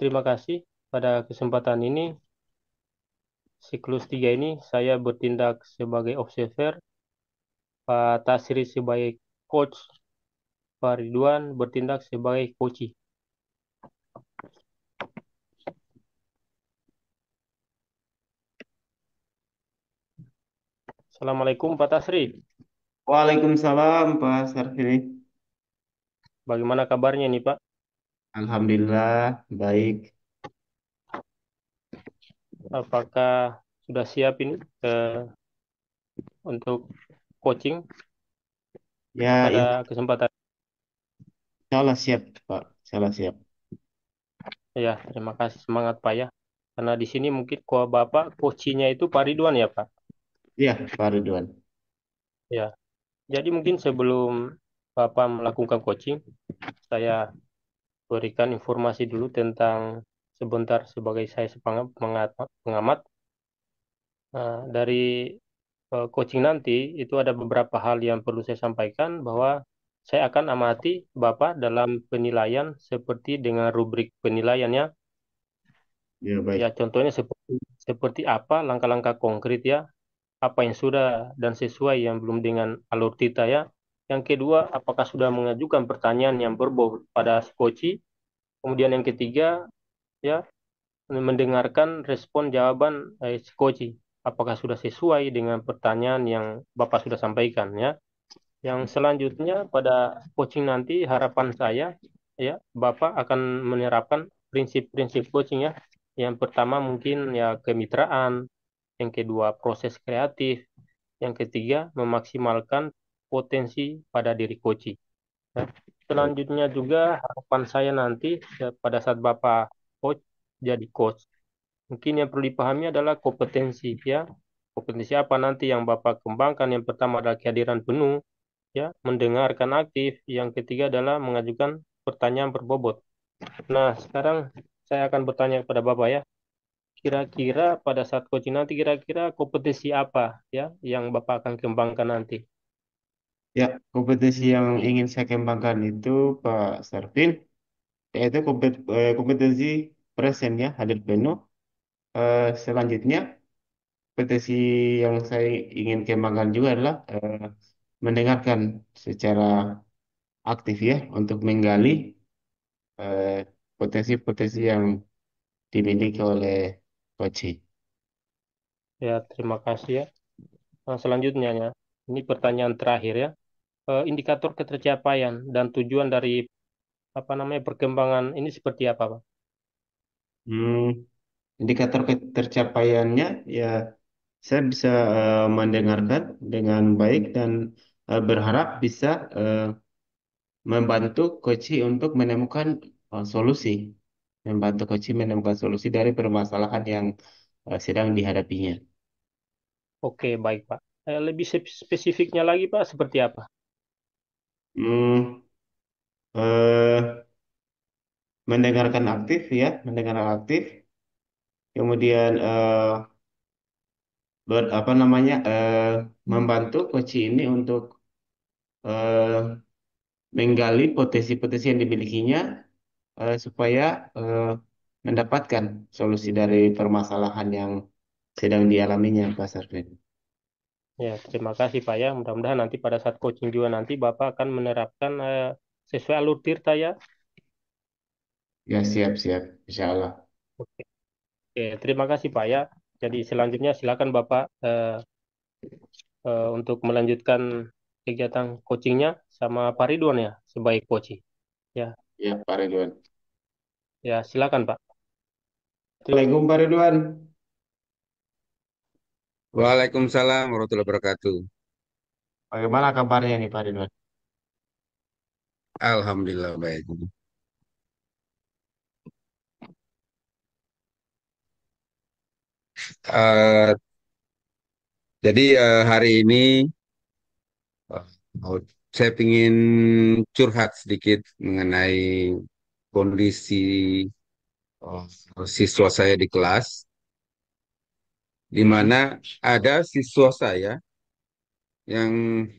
terima kasih. Pada kesempatan ini, siklus 3 ini, saya bertindak sebagai observer, Pak Tasri sebagai coach, Pak Ridwan bertindak sebagai coach. Assalamualaikum Pak Tasri. Waalaikumsalam Pak Sarfili. Bagaimana kabarnya nih Pak? Alhamdulillah baik. Apakah sudah siap ini untuk coaching Ya, pada kesempatan? insya Allah siap Pak. Insya Allah siap. Ya, terima kasih semangat Pak ya. Karena di sini mungkin Bapak coachingnya itu Pak Ridwan ya Pak. Ya, Pak Ridwan. Ya, jadi mungkin sebelum Bapak melakukan coaching, saya berikan informasi dulu tentang sebentar sebagai saya pengamat. Dari coaching nanti itu ada beberapa hal yang perlu saya sampaikan bahwa saya akan amati Bapak dalam penilaian seperti dengan rubrik penilaiannya. Ya, Ya, baik. contohnya seperti apa langkah-langkah konkret ya, apa yang sudah dan sesuai yang belum dengan alur tita ya. Yang kedua, apakah sudah mengajukan pertanyaan yang berbobot pada si coach. Kemudian yang ketiga, ya, mendengarkan respon jawaban si coach. Apakah sudah sesuai dengan pertanyaan yang Bapak sudah sampaikan ya. Yang selanjutnya pada coaching nanti harapan saya ya Bapak akan menerapkan prinsip-prinsip coaching ya. Yang pertama mungkin ya kemitraan, yang kedua proses kreatif, yang ketiga memaksimalkan potensi pada diri coaching. Ya. Baik. Selanjutnya juga harapan saya nanti ya, pada saat Bapak coach jadi coach, mungkin yang perlu dipahami adalah kompetensi ya. Kompetensi apa nanti yang Bapak kembangkan? Yang pertama adalah kehadiran penuh, ya, mendengarkan aktif. Yang ketiga adalah mengajukan pertanyaan berbobot. Nah, sekarang saya akan bertanya kepada Bapak ya. Kira-kira pada saat coaching nanti kira-kira kompetensi apa ya yang Bapak akan kembangkan nanti? Ya, kompetensi yang ingin saya kembangkan itu Pak Sarfil, yaitu kompetensi present ya, hadir penuh. Selanjutnya, kompetensi yang saya ingin kembangkan juga adalah mendengarkan secara aktif ya, untuk menggali eh, potensi-potensi yang dimiliki oleh Koci. Ya, terima kasih ya. Nah, selanjutnya ya. Ini pertanyaan terakhir ya. Indikator ketercapaian dan tujuan dari apa namanya perkembangan ini seperti apa, Pak? Hmm, indikator ketercapaiannya ya saya bisa mendengarkan dengan baik dan berharap bisa eh, membantu Koci untuk menemukan solusi, membantu Koci menemukan solusi dari permasalahan yang sedang dihadapinya. Oke, baik, Pak. Lebih spesifiknya lagi, Pak, seperti apa? Hmm, eh, mendengarkan aktif ya, mendengarkan aktif, kemudian apa namanya membantu Koci ini untuk eh, menggali potensi-potensi yang dimilikinya supaya eh, mendapatkan solusi dari permasalahan yang sedang dialaminya Pak Sarfin. Ya, terima kasih Pak ya. Mudah-mudahan nanti pada saat coaching juga nanti Bapak akan menerapkan sesuai alur tirta ya. Ya, siap-siap, insya Allah. Oke, terima kasih Pak ya. Jadi selanjutnya silakan Bapak untuk melanjutkan kegiatan coachingnya sama Pak Ridwan ya sebagai coach. Ya, Ya, Pak Ridwan. ya silakan Pak. Assalamualaikum Pak Ridwan. Waalaikumsalam warahmatullahi wabarakatuh. Bagaimana kabarnya nih Pak Ridwan? Alhamdulillah baik. Eh, jadi hari ini eh, mau- saya ingin curhat sedikit mengenai kondisi siswa saya di kelas, di mana ada siswa saya yang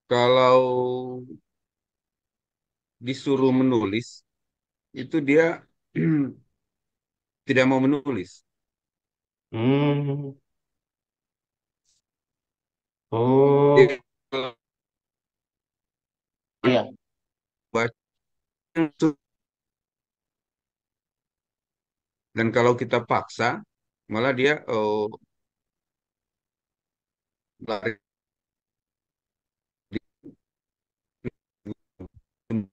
kalau disuruh menulis itu dia tidak mau menulis. Hmm. Oh, Dia iya. baca dan kalau kita paksa malah dia lari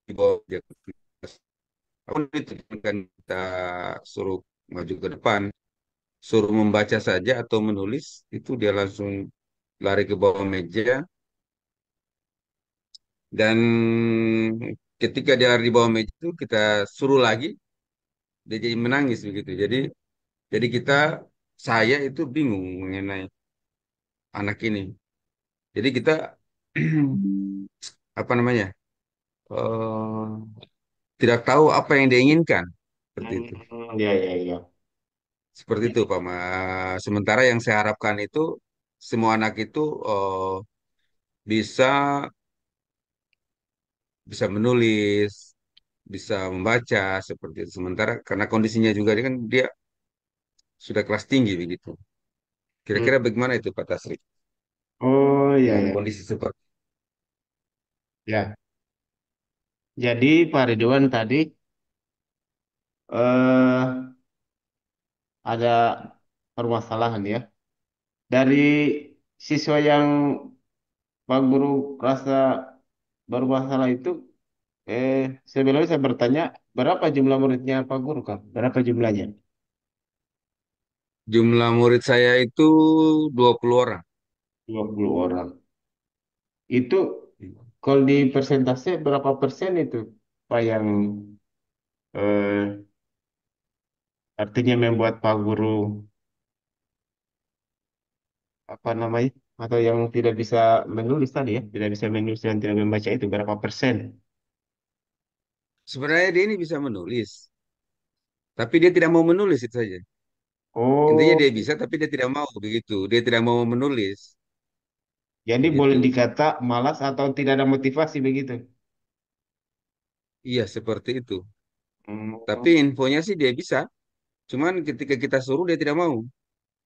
di bawah dia. Apapun itu kan kita suruh maju ke depan, suruh membaca saja atau menulis, itu dia langsung lari ke bawah meja dan ketika dia lari di bawah meja itu kita suruh lagi, dia jadi menangis begitu. Jadi saya itu bingung mengenai anak ini. Jadi kita apa namanya eh, tidak tahu apa yang dia inginkan seperti itu. Iya, iya, iya. Seperti itu, Pak. Sementara yang saya harapkan itu semua anak itu bisa bisa menulis, bisa membaca seperti itu. Sementara karena kondisinya juga dia kan dia sudah kelas tinggi begitu. Hmm. Kira-kira bagaimana itu Pak Tasrik Oh, iya, dengan iya. kondisi seperti Ya. Jadi Pak Ridwan tadi eh ada permasalahan ya. Dari siswa yang Pak Guru rasa bermasalah itu, eh sebelumnya saya bertanya, berapa jumlah muridnya Pak Guru kan? Berapa jumlahnya? jumlah murid saya itu 20 orang. 20 orang. Itu kalau di persentase berapa persen itu Pak yang eh, artinya membuat Pak Guru apa namanya? Atau yang tidak bisa menulis tadi ya, tidak bisa menulis dan tidak membaca itu berapa persen? Sebenarnya dia ini bisa menulis, tapi dia tidak mau menulis itu saja. Intinya Oh, dia bisa, tapi dia tidak mau begitu. Dia tidak mau menulis jadi boleh begitu. dikata malas atau tidak ada motivasi begitu. Iya, seperti itu. Hmm. Tapi infonya sih dia bisa. Cuman ketika kita suruh dia tidak mau.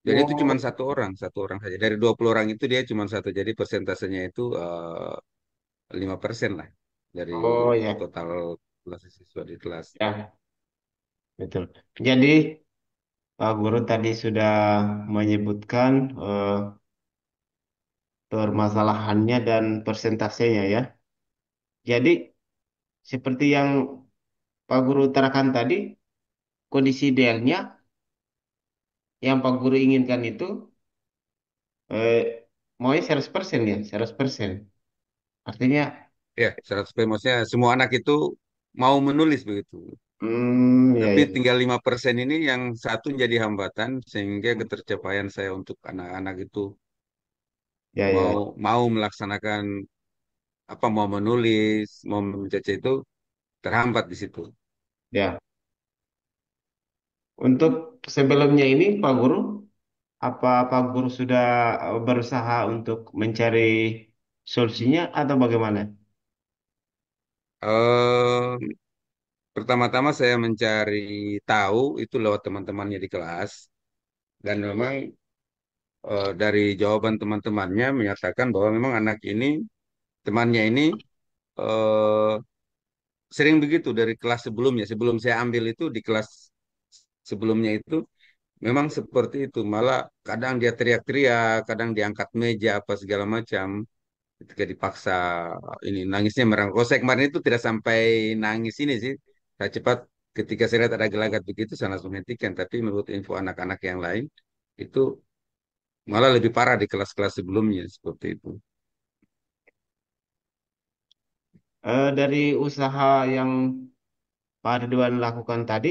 Dan itu cuma Oh, satu orang saja. Dari 20 orang itu dia cuma satu. Jadi persentasenya itu 5% lah dari oh ya, total kelas siswa di kelas. ya betul. Jadi Pak Guru tadi sudah menyebutkan permasalahannya dan persentasenya ya. Jadi seperti yang Pak Guru utarakan tadi, kondisi idealnya yang Pak Guru inginkan itu eh, maunya 100% ya, 100%. Artinya, Ya, 100%. Maksudnya semua anak itu mau menulis begitu. ya Tapi ya, tinggal 5% ini yang satu jadi hambatan sehingga ketercapaian saya untuk anak-anak itu ya mau ya, mau melaksanakan apa mau menulis, mau membaca itu terhambat di situ. ya. Untuk sebelumnya ini Pak Guru, apa Pak Guru sudah berusaha untuk mencari solusinya atau bagaimana? Eh, Pertama-tama saya mencari tahu itu lewat teman-temannya di kelas dan memang dari jawaban teman-temannya menyatakan bahwa memang anak ini temannya ini eh, sering begitu dari kelas sebelumnya. Sebelum saya ambil itu di kelas sebelumnya itu memang seperti itu. Malah kadang dia teriak-teriak, kadang diangkat meja apa segala macam. Ketika dipaksa ini nangisnya merang. Kalau saya kemarin itu tidak sampai nangis ini sih. Saya cepat ketika saya lihat ada gelagat begitu saya langsung hentikan. Tapi menurut info anak-anak yang lain itu malah lebih parah di kelas-kelas sebelumnya seperti itu. Dari usaha yang Pak Ridwan lakukan tadi,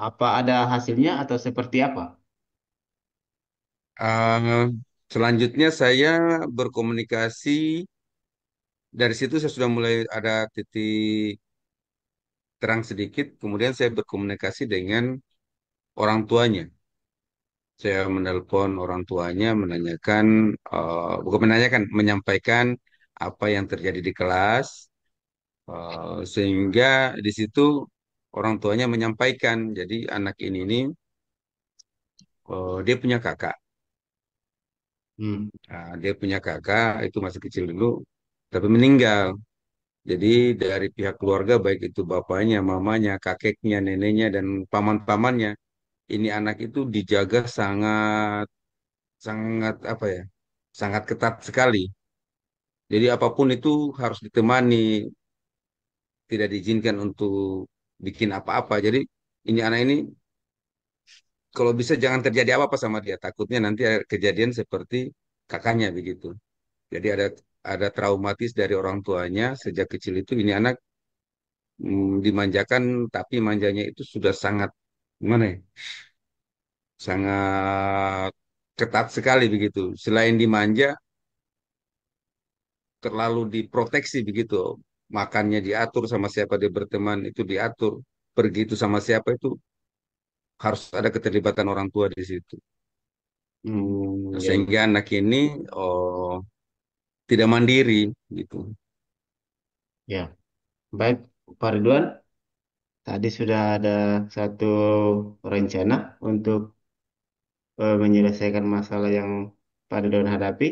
apa ada hasilnya atau seperti apa? Eh, Selanjutnya saya berkomunikasi dari situ saya sudah mulai ada titik terang sedikit. Kemudian saya berkomunikasi dengan orang tuanya. Saya menelpon orang tuanya menanyakan, bukan menanyakan, menyampaikan apa yang terjadi di kelas, sehingga di situ orang tuanya menyampaikan. Jadi anak ini nih, dia punya kakak. Hmm. Nah, dia punya kakak itu masih kecil dulu, tapi meninggal. Jadi dari pihak keluarga baik itu bapaknya, mamanya, kakeknya, neneknya, dan paman-pamannya, ini anak itu dijaga sangat sangat apa ya, sangat ketat sekali. Jadi apapun itu harus ditemani, tidak diizinkan untuk bikin apa-apa. Jadi ini anak ini kalau bisa jangan terjadi apa-apa sama dia. Takutnya nanti ada kejadian seperti kakaknya begitu. Jadi ada traumatis dari orang tuanya sejak kecil itu ini anak dimanjakan, tapi manjanya itu sudah sangat gimana ya? Sangat ketat sekali begitu. Selain dimanja, terlalu diproteksi begitu. Makannya diatur, sama siapa dia berteman itu diatur. Pergi itu sama siapa itu harus ada keterlibatan orang tua di situ. Nah, Ya, sehingga anak ini oh, tidak mandiri gitu. ya. Baik, Pak Ridwan. Tadi sudah ada satu rencana untuk menyelesaikan masalah yang Pak Ridwan hadapi.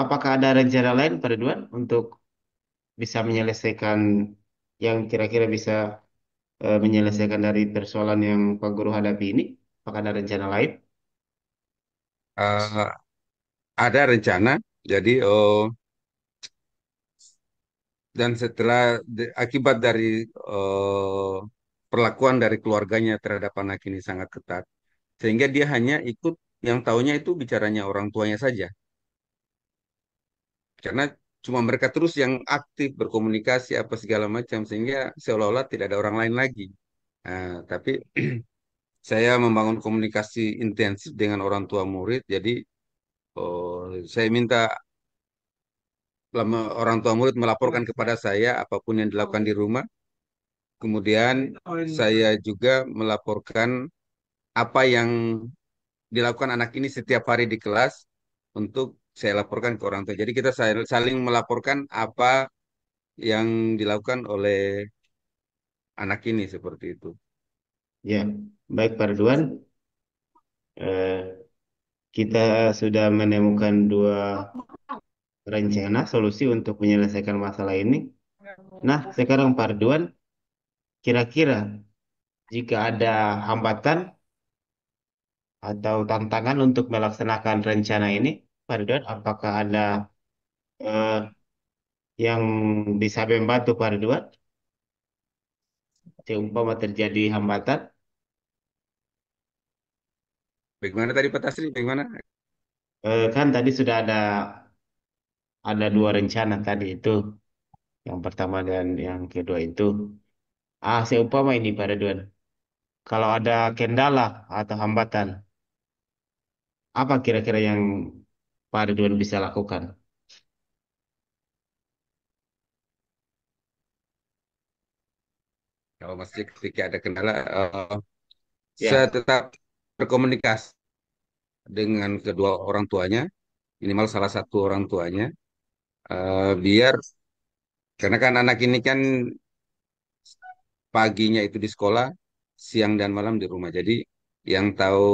Apakah ada rencana lain, Pak Ridwan, untuk bisa menyelesaikan yang kira-kira bisa menyelesaikan dari persoalan yang Pak Guru hadapi ini? Apakah ada rencana lain? Eh, ada rencana, jadi dan setelah akibat dari eh, perlakuan dari keluarganya terhadap anak ini sangat ketat, sehingga dia hanya ikut yang taunya itu bicaranya orang tuanya saja, karena cuma mereka terus yang aktif berkomunikasi apa segala macam, sehingga seolah-olah tidak ada orang lain lagi. Nah, tapi saya membangun komunikasi intensif dengan orang tua murid, jadi saya minta orang tua murid melaporkan kepada saya apapun yang dilakukan di rumah. Kemudian saya juga melaporkan apa yang dilakukan anak ini setiap hari di kelas untuk saya laporkan ke orang tua. Jadi kita saling melaporkan apa yang dilakukan oleh anak ini seperti itu. Ya, baik Pak Ridwan. Eh, kita sudah menemukan dua rencana solusi untuk menyelesaikan masalah ini. Nah, sekarang Pak Ridwan, kira-kira jika ada hambatan atau tantangan untuk melaksanakan rencana ini, Pak Ridwan, apakah ada eh, yang bisa membantu Pak Ridwan? Seumpama terjadi hambatan, Bagaimana tadi Pak Tasri? Bagaimana? kan tadi sudah ada dua rencana tadi itu, yang pertama dan yang kedua itu. Seumpama ini Pak Ridwan, kalau ada kendala atau hambatan, apa kira-kira yang Pak Ridwan bisa lakukan? Kalau masih ketika ada kendala, saya Ya, tetap berkomunikasi dengan kedua orang tuanya, minimal salah satu orang tuanya, biar karena kan anak ini kan paginya itu di sekolah, siang dan malam di rumah. Jadi yang tahu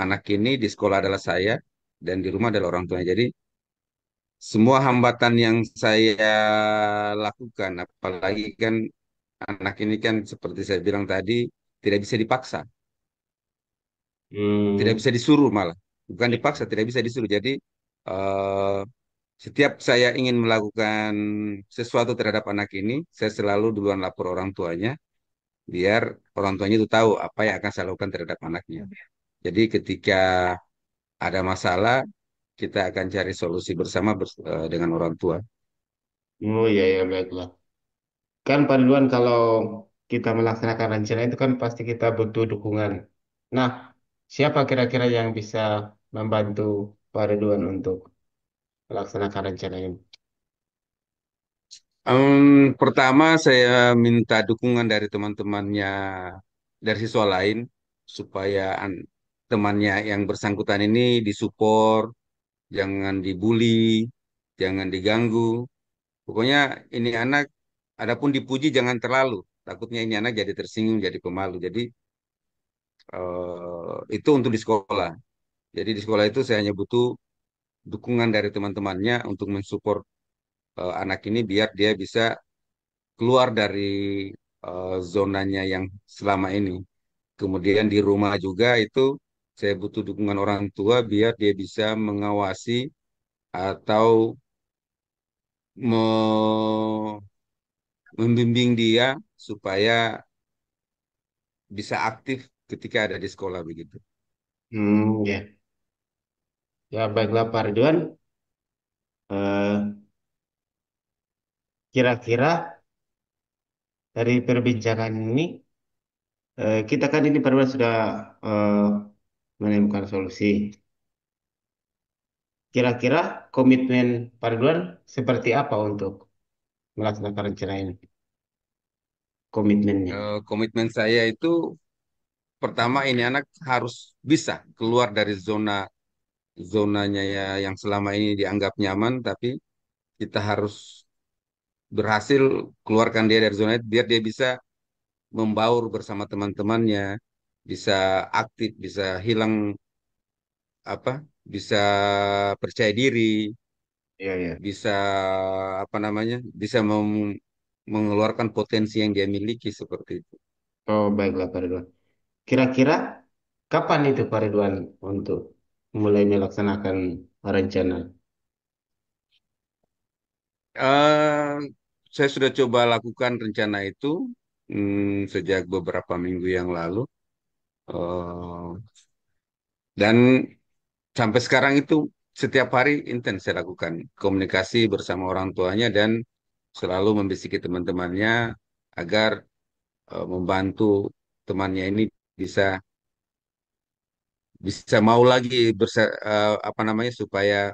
anak ini di sekolah adalah saya dan di rumah adalah orang tuanya. Jadi semua hambatan yang saya lakukan, apalagi kan anak ini kan seperti saya bilang tadi tidak bisa dipaksa, tidak hmm, bisa disuruh malah, bukan ya, dipaksa, tidak bisa disuruh. Jadi eh, setiap saya ingin melakukan sesuatu terhadap anak ini, saya selalu duluan lapor orang tuanya biar orang tuanya itu tahu apa yang akan saya lakukan terhadap anaknya. Jadi ketika ada masalah, kita akan cari solusi bersama dengan orang tua. oh ya ya baiklah. Kan Pak Ridwan kalau kita melaksanakan rencana itu kan pasti kita butuh dukungan. Nah, siapa kira-kira yang bisa membantu Pak Ridwan untuk melaksanakan rencana ini? Pertama, saya minta dukungan dari teman-temannya dari siswa lain supaya temannya yang bersangkutan ini disupport, jangan dibully, jangan diganggu. Pokoknya ini anak, adapun dipuji jangan terlalu, takutnya ini anak jadi tersinggung, jadi pemalu. Jadi itu untuk di sekolah. Jadi di sekolah itu saya hanya butuh dukungan dari teman-temannya untuk mensupport anak ini biar dia bisa keluar dari zonanya yang selama ini. Kemudian di rumah juga itu saya butuh dukungan orang tua biar dia bisa mengawasi atau me- membimbing dia supaya bisa aktif ketika ada di sekolah begitu. Ya. Ya, baiklah Pak Ridwan. Eh, Kira-kira dari perbincangan ini, kita kan ini Pak Ridwan sudah eh, menemukan solusi. Kira-kira komitmen Pak Ridwan seperti apa untuk melaksanakan rencana ini? Komitmennya. Komitmen saya itu pertama ini anak harus bisa keluar dari zonanya ya yang selama ini dianggap nyaman, tapi kita harus berhasil keluarkan dia dari zona itu biar dia bisa membaur bersama teman-temannya, bisa aktif, bisa hilang apa, bisa percaya diri, Iya, iya. bisa apa namanya, bisa mengeluarkan potensi yang dia miliki seperti itu. Oh, baiklah Pak Ridwan. Kira-kira kapan itu Pak Ridwan untuk mulai melaksanakan rencana? eh saya sudah coba lakukan rencana itu sejak beberapa minggu yang lalu. Eh, dan sampai sekarang itu setiap hari intens saya lakukan komunikasi bersama orang tuanya dan selalu membisiki teman-temannya agar membantu temannya ini bisa bisa mau lagi apa namanya supaya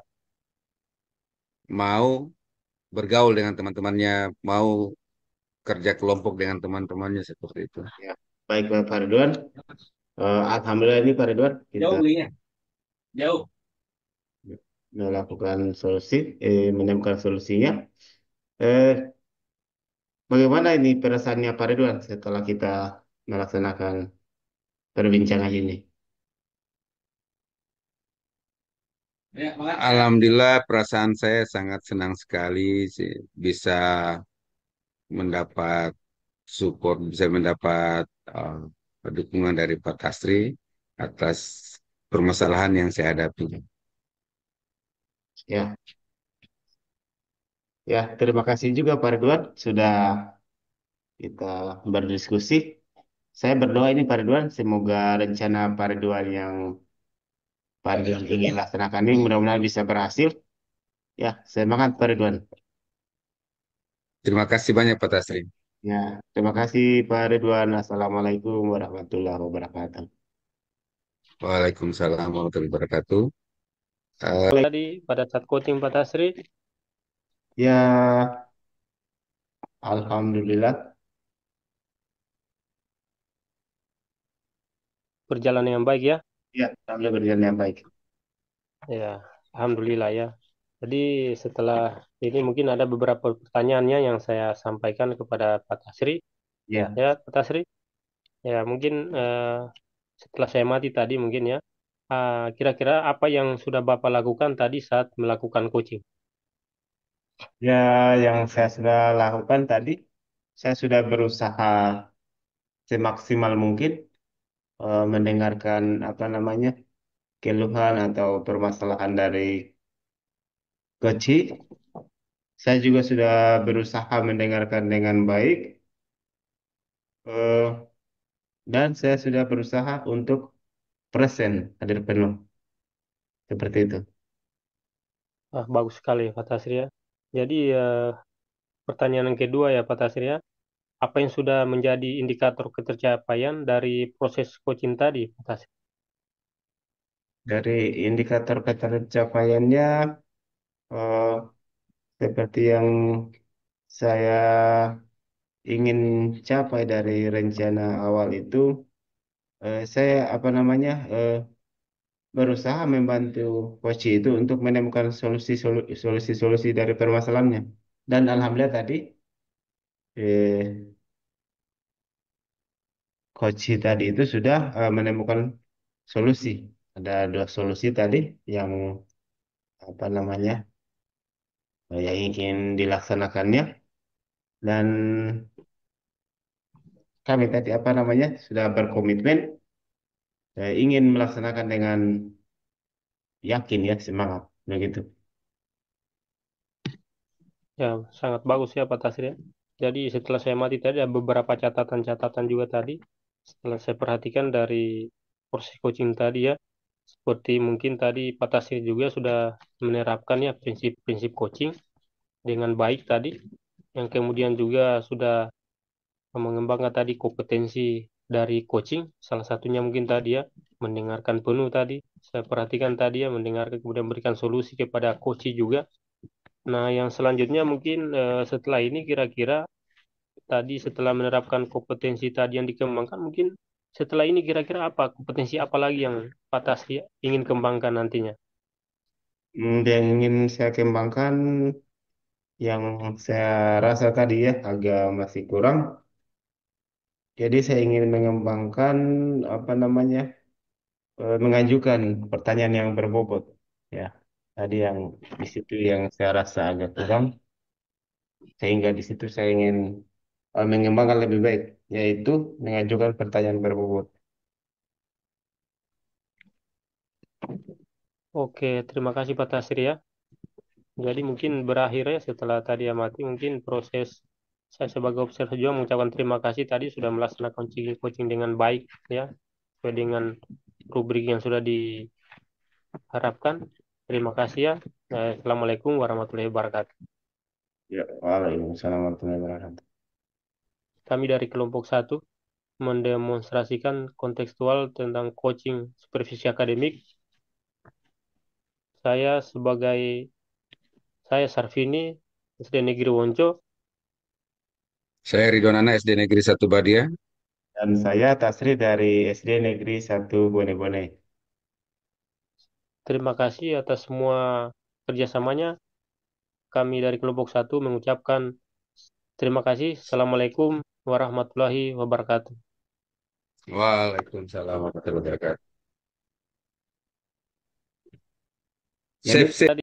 mau bergaul dengan teman-temannya, mau kerja kelompok dengan teman-temannya seperti itu. Ya, baiklah Pak Ridwan. Alhamdulillah ini Pak Ridwan kita Jauh ya, jauh. melakukan solusi, menemukan solusinya. Eh, Bagaimana ini perasaannya Pak Ridwan setelah kita melaksanakan perbincangan ini? Alhamdulillah perasaan saya sangat senang sekali sih bisa mendapat support, bisa mendapat dukungan dari Pak Tasri atas permasalahan yang saya hadapi. Ya, ya, terima kasih juga Pak Ridwan sudah kita berdiskusi. Saya berdoa ini Pak Ridwan, semoga rencana Pak Ridwan yang Pak Ridwan ingin laksanakan ini mudah-mudahan bisa berhasil. Ya, semangat Pak Ridwan. Terima kasih banyak Pak Tasri. Ya, terima kasih Pak Ridwan. Assalamualaikum warahmatullahi wabarakatuh. Waalaikumsalam warahmatullahi wabarakatuh. Tadi pada saat coaching Pak Tasri, Ya, alhamdulillah. berjalan dengan baik ya. Ya, alhamdulillah berjalan yang baik. Ya, alhamdulillah ya. Jadi setelah ini mungkin ada beberapa pertanyaannya yang saya sampaikan kepada Pak Tasri. Ya, Ya, Pak Tasri. Ya, mungkin setelah saya mati tadi mungkin ya. Kira-kira apa yang sudah Bapak lakukan tadi saat melakukan coaching? ya, yang saya sudah lakukan tadi, saya sudah berusaha semaksimal mungkin mendengarkan apa namanya keluhan atau permasalahan dari coach. Saya juga sudah berusaha mendengarkan dengan baik eh, dan saya sudah berusaha untuk present, hadir penuh seperti itu. Bagus sekali Pak Tasri ya. Jadi pertanyaan yang kedua ya Pak Tasri ya. Apa yang sudah menjadi indikator ketercapaian dari proses coaching tadi Pak Tasri? Dari indikator pencapaiannya eh, seperti yang saya ingin capai dari rencana awal itu, saya apa namanya berusaha membantu coach itu untuk menemukan solusi-solusi dari permasalahannya. Dan alhamdulillah tadi eh, coach tadi itu sudah menemukan solusi. Ada dua solusi tadi yang apa namanya yang ingin dilaksanakannya, dan kami tadi apa namanya sudah berkomitmen ingin melaksanakan dengan yakin ya, semangat begitu. Ya, sangat bagus ya Pak Tasri ya. Jadi setelah saya mati tadi ada beberapa catatan-catatan juga tadi. Setelah saya perhatikan dari proses coaching tadi ya, seperti mungkin tadi Pak Tasri juga sudah menerapkan ya prinsip-prinsip coaching dengan baik tadi, yang kemudian juga sudah mengembangkan tadi kompetensi dari coaching. Salah satunya mungkin tadi ya, mendengarkan penuh tadi. Saya perhatikan tadi ya, mendengarkan kemudian berikan solusi kepada coach juga. Nah, yang selanjutnya mungkin setelah ini kira-kira tadi setelah menerapkan kompetensi tadi yang dikembangkan, mungkin setelah ini kira-kira apa kompetensi apa lagi yang Pak Tasri ingin kembangkan nantinya? Yang ingin saya kembangkan, yang saya rasa tadi ya agak masih kurang. Jadi saya ingin mengembangkan apa namanya mengajukan pertanyaan yang berbobot. Ya, tadi yang di situ yang saya rasa agak kurang, sehingga di situ saya ingin mengembangkan lebih baik, yaitu mengajukan pertanyaan berbobot. Oke, terima kasih Pak Tasri ya. Jadi mungkin berakhirnya setelah tadi amati mungkin proses saya sebagai observer juga mengucapkan terima kasih tadi sudah melaksanakan coaching dengan baik ya, sesuai dengan rubrik yang sudah diharapkan. Terima kasih ya. Assalamualaikum warahmatullahi wabarakatuh. Ya, waalaikumsalam warahmatullahi wabarakatuh. Kami dari kelompok satu mendemonstrasikan kontekstual tentang coaching supervisi akademik. Saya sebagai saya Sarvini, SD Negeri Wonco. Saya Ridwanana SD Negeri 1 Badia. Dan saya Tasri dari SD Negeri 1 Bone-Bone. Terima kasih atas semua kerjasamanya. Kami dari kelompok satu mengucapkan terima kasih. Assalamualaikum warahmatullahi wabarakatuh. Waalaikumsalam warahmatullahi wabarakatuh. Jadi Sip, sip. Tadi